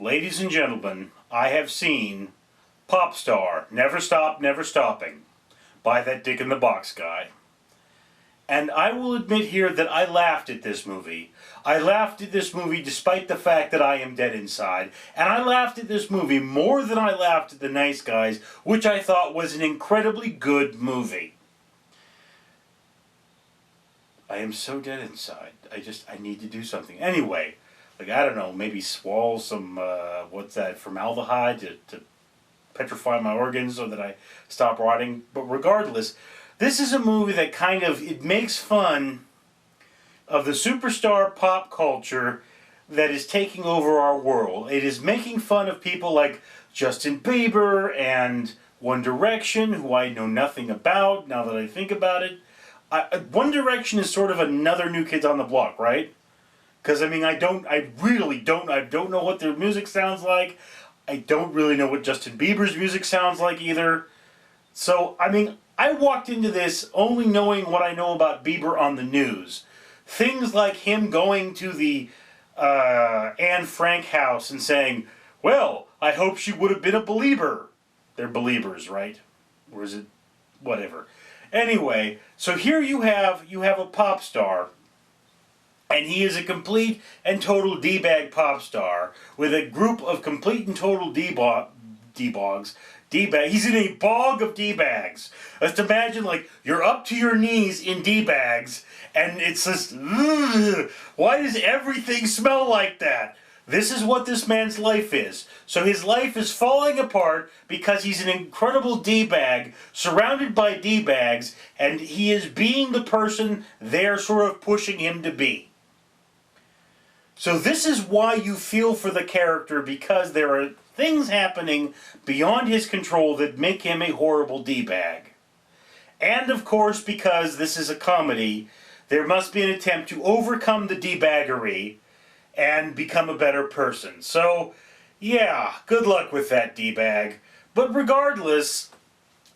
Ladies and gentlemen, I have seen Popstar, Never Stop, Never Stopping, by that Dick in the Box guy. And I will admit here that I laughed at this movie. I laughed at this movie despite the fact that I am dead inside. And I laughed at this movie more than I laughed at The Nice Guys, which I thought was an incredibly good movie. I am so dead inside. I need to do something. Anyway, I don't know, maybe swallow some, formaldehyde to petrify my organs so that I stop rotting. But regardless, this is a movie that it makes fun of the superstar pop culture that is taking over our world. It is making fun of people like Justin Bieber and One Direction, who I know nothing about now that I think about it. One Direction is sort of another New Kids on the Block, right? Because, I really don't know what their music sounds like. I don't really know what Justin Bieber's music sounds like either. So, I walked into this only knowing what I know about Bieber on the news. Things like him going to the Anne Frank house and saying, well, I hope she would have been a believer. They're believers, right? Or is it whatever? Anyway, so here you have a pop star. And he is a complete and total D-bag pop star with a group of complete and total D-bags. He's in a bog of D-bags. Let's imagine, you're up to your knees in D-bags, and it's just, ugh, why does everything smell like that? This is what this man's life is. So his life is falling apart because he's an incredible D-bag, surrounded by D-bags, and he is being the person they're sort of pushing him to be. So this is why you feel for the character, because there are things happening beyond his control that make him a horrible D-bag. And of course, because this is a comedy, there must be an attempt to overcome the D-baggery and become a better person. So, yeah, good luck with that, D-bag. But regardless,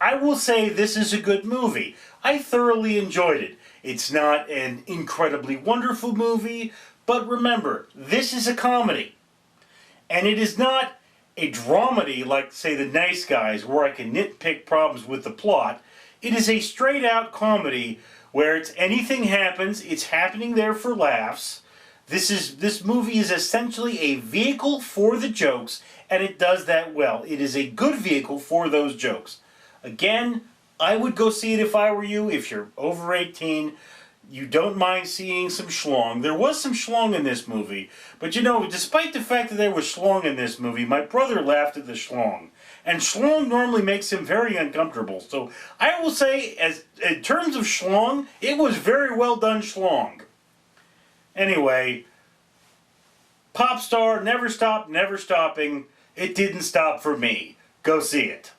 I will say this is a good movie. I thoroughly enjoyed it. It's not an incredibly wonderful movie, but remember, this is a comedy. And it is not a dramedy like, say, The Nice Guys, where I can nitpick problems with the plot. It is a straight-out comedy where anything happens, it's happening there for laughs. This movie is essentially a vehicle for the jokes, and it does that well. It is a good vehicle for those jokes. Again, I would go see it if I were you. If you're over 18, you don't mind seeing some schlong. There was some schlong in this movie, but despite the fact that there was schlong in this movie, my brother laughed at the schlong. And schlong normally makes him very uncomfortable. So I will say, in terms of schlong, it was very well done schlong. Anyway, Popstar, Never Stop, Never Stopping. It didn't stop for me. Go see it.